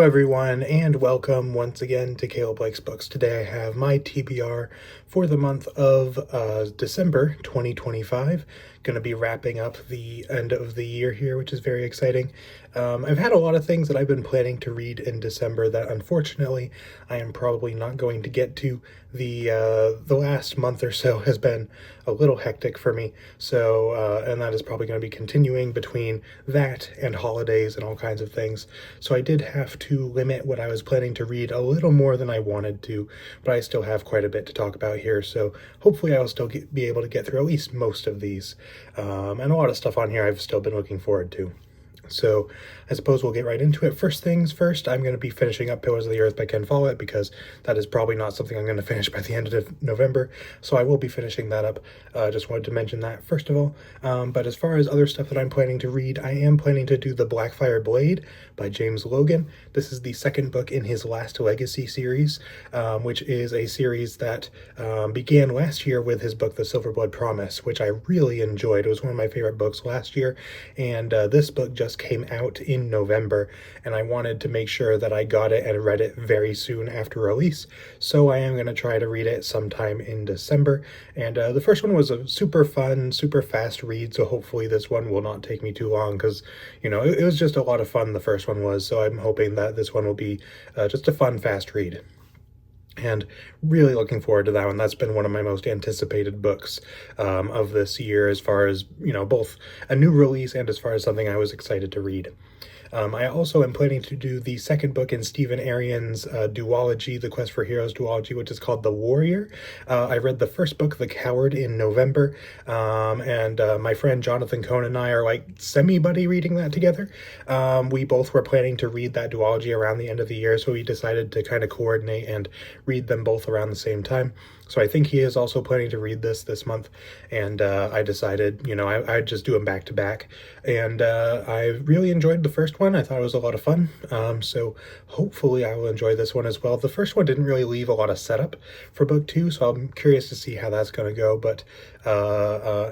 everyone, and welcome once again to Caleb Blake's Books. Today I have my TBR for the month of December 2025. Going to be wrapping up the end of the year here, which is very exciting. I've had a lot of things that I've been planning to read in December that unfortunately I am probably not going to get to. The last month or so has been a little hectic for me, so and that is probably going to be continuing between that and holidays and all kinds of things. So I did have to limit what I was planning to read a little more than I wanted to, but I still have quite a bit to talk about here, so hopefully I'll still be able to get through at least most of these. And a lot of stuff on here I've still been looking forward to. So I suppose we'll get right into it. First things first, I'm going to be finishing up Pillars of the Earth by Ken Follett because that is probably not something I'm going to finish by the end of November. So I will be finishing that up. Just wanted to mention that first of all. But as far as other stuff that I'm planning to read, I am planning to do The Blackfire Blade by James Logan. This is the second book in his Last Legacy series, which is a series that began last year with his book The Silverblood Promise, which I really enjoyed. It was one of my favorite books last year, and this book just came out in November, and I wanted to make sure that I got it and read it very soon after release, so I am going to try to read it sometime in December. And the first one was a super fun, super fast read, so hopefully this one will not take me too long, because, you know, it was just a lot of fun, the first one was, so I'm hoping that this one will be just a fun, fast read. And really looking forward to that one. That's been one of my most anticipated books of this year, as far as, you know, both a new release and as far as something I was excited to read. I also am planning to do the second book in Stephen Arian's duology, the Quest for Heroes duology, which is called The Warrior. I read the first book, The Coward, in November, and my friend Jonathan Cohn and I are like semi-buddy reading that together. We both were planning to read that duology around the end of the year, so we decided to kind of coordinate and read them both around the same time. So I think he is also planning to read this month, and I decided, you know, I'd just do them back to back. And I really enjoyed the first one. I thought it was a lot of fun, so hopefully I will enjoy this one as well. The first one didn't really leave a lot of setup for book two, so I'm curious to see how that's going to go, but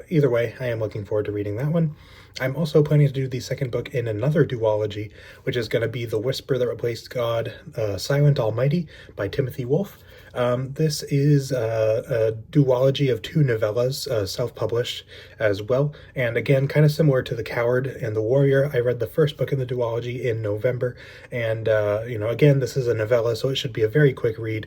either way, I am looking forward to reading that one. I'm also planning to do the second book in another duology, which is going to be The Whisper That Replaced God, Silent Almighty by Timothy Wolfe. This is a duology of two novellas, self-published as well, and again, kind of similar to The Coward and The Warrior. I read the first book in the duology in November, and, you know, again, this is a novella, so it should be a very quick read.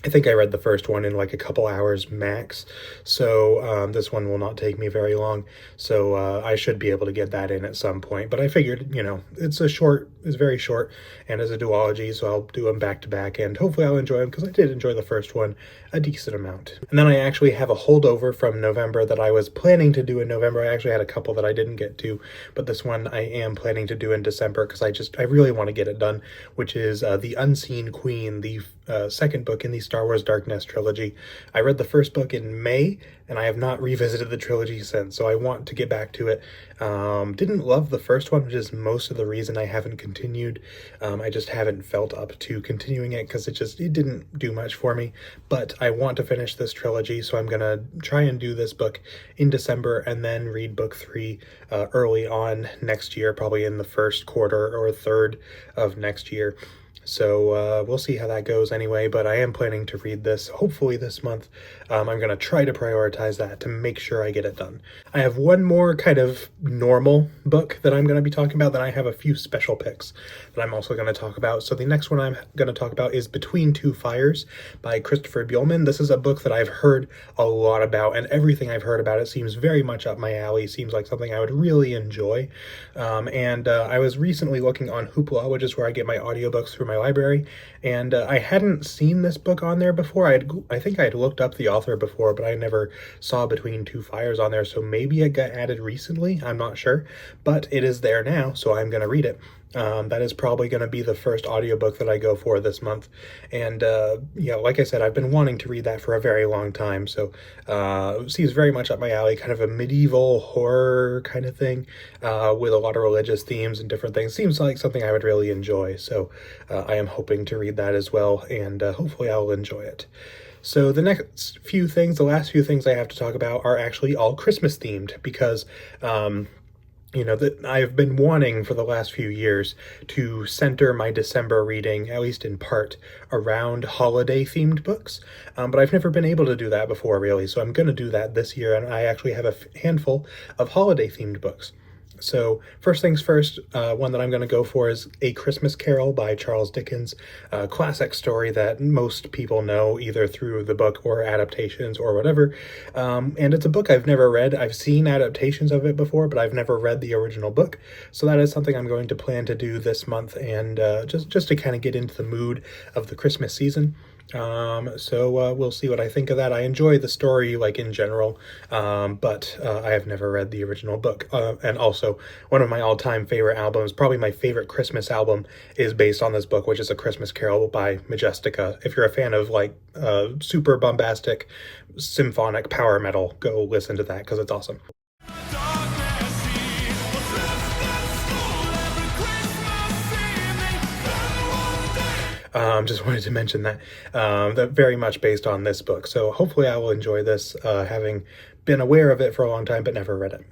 I think I read the first one in like a couple hours max, so this one will not take me very long, so I should be able to get that in at some point. But I figured, you know, it's very short, and as a duology, so I'll do them back to back, and hopefully I'll enjoy them, because I did enjoy the first one a decent amount. And then I actually have a holdover from November that I was planning to do in November. I actually had a couple that I didn't get to, but this one I am planning to do in December, because I really want to get it done, which is The Unseen Queen, the second book in the Star Wars Dark Nest trilogy. I read the first book in May, and I have not revisited the trilogy since, so I want to get back to it. Didn't love the first one, which is most of the reason I haven't continued. I just haven't felt up to continuing it, because it didn't do much for me, but I want to finish this trilogy, so I'm gonna try and do this book in December, and then read book 3 early on next year, probably in the first quarter or third of next year. So we'll see how that goes anyway, but I am planning to read this hopefully this month. I'm going to try to prioritize that to make sure I get it done. I have one more kind of normal book that I'm going to be talking about, then I have a few special picks that I'm also going to talk about. So the next one I'm going to talk about is Between Two Fires by Christopher Buehlman. This is a book that I've heard a lot about, and everything I've heard about it seems very much up my alley, seems like something I would really enjoy. I was recently looking on Hoopla, which is where I get my audiobooks through my library, and I hadn't seen this book on there before. I think I had looked up the author before, but I never saw Between Two Fires on there, so maybe it got added recently, I'm not sure, but it is there now, so I'm going to read it. That is probably going to be the first audiobook that I go for this month, and yeah, like I said, I've been wanting to read that for a very long time, so it seems very much up my alley, kind of a medieval horror kind of thing, with a lot of religious themes and different things. Seems like something I would really enjoy, so I am hoping to read that as well, and hopefully I'll enjoy it. So the last few things I have to talk about are actually all Christmas themed, because that I've been wanting for the last few years to center my December reading, at least in part, around holiday themed books. But I've never been able to do that before, really. So I'm going to do that this year, and I actually have a handful of holiday themed books. So first things first, one that I'm going to go for is A Christmas Carol by Charles Dickens, a classic story that most people know either through the book or adaptations or whatever. And it's a book I've never read. I've seen adaptations of it before, but I've never read the original book. So that is something I'm going to plan to do this month, and just to kind of get into the mood of the Christmas season. So we'll see what I think of that. I enjoy the story, like, in general, but I have never read the original book. And also, one of my all-time favorite albums, probably my favorite Christmas album, is based on this book, which is A Christmas Carol by Majestica. If you're a fan of, like, super bombastic symphonic power metal, go listen to that, because it's awesome. Just wanted to mention that, that very much based on this book. So hopefully I will enjoy this, having been aware of it for a long time but never read it.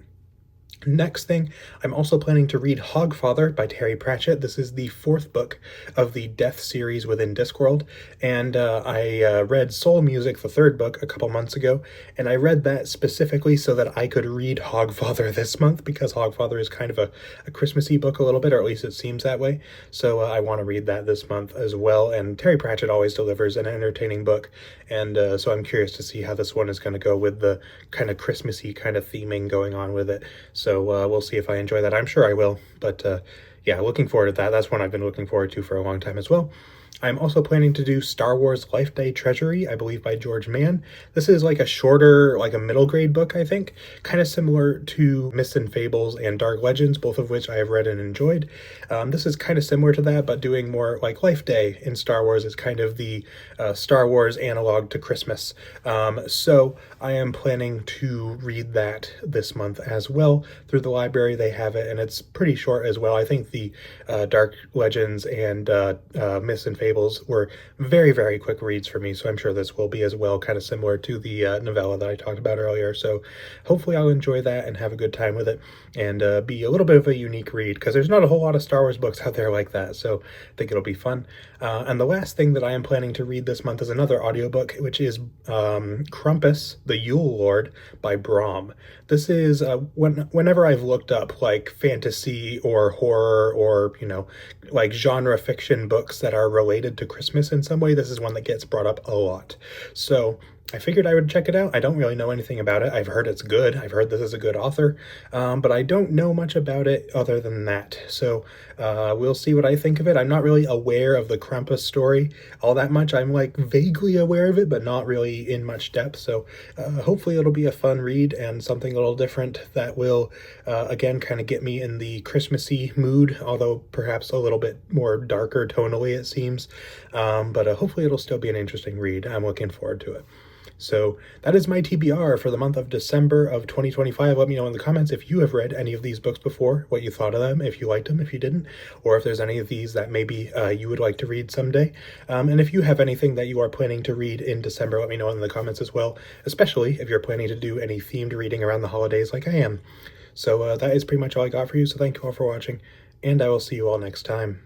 Next thing, I'm also planning to read Hogfather by Terry Pratchett. This is the fourth book of the Death series within Discworld, and I read Soul Music, the third book, a couple months ago, and I read that specifically so that I could read Hogfather this month, because Hogfather is kind of a Christmassy book a little bit, or at least it seems that way, so I want to read that this month as well, and Terry Pratchett always delivers an entertaining book, and so I'm curious to see how this one is going to go with the kind of Christmassy kind of theming going on with it. So we'll see if I enjoy that. I'm sure I will, but yeah, looking forward to that. That's one I've been looking forward to for a long time as well. I'm also planning to do Star Wars Life Day Treasury, I believe by George Mann. This is like a shorter, like a middle grade book, I think, kind of similar to Myths and Fables and Dark Legends, both of which I have read and enjoyed. This is kind of similar to that, but doing more like Life Day in Star Wars is kind of the Star Wars analog to Christmas. So I am planning to read that this month as well. Through the library, they have it, and it's pretty short as well. I think the Dark Legends and Myths and Fables were very, very quick reads for me, so I'm sure this will be as well, kind of similar to the novella that I talked about earlier. So hopefully I'll enjoy that and have a good time with it, and be a little bit of a unique read, because there's not a whole lot of Star Wars books out there like that, so I think it'll be fun. And the last thing that I am planning to read this month is another audiobook, which is Krampus, the Yule Lord by Brahm. This is whenever I've looked up like fantasy or horror or, like genre fiction books that are related to Christmas in some way, this is one that gets brought up a lot. So I figured I would check it out. I don't really know anything about it. I've heard it's good. I've heard this is a good author, but I don't know much about it other than that. So we'll see what I think of it. I'm not really aware of the Krampus story all that much. I'm like vaguely aware of it, but not really in much depth. So hopefully it'll be a fun read and something a little different that will, again, kind of get me in the Christmassy mood, although perhaps a little bit more darker tonally, it seems. But hopefully it'll still be an interesting read. I'm looking forward to it. So that is my TBR for the month of December of 2025. Let me know in the comments if you have read any of these books before, what you thought of them, if you liked them, if you didn't, or if there's any of these that maybe you would like to read someday. And if you have anything that you are planning to read in December, let me know in the comments as well, especially if you're planning to do any themed reading around the holidays like I am. So that is pretty much all I got for you, so thank you all for watching, and I will see you all next time.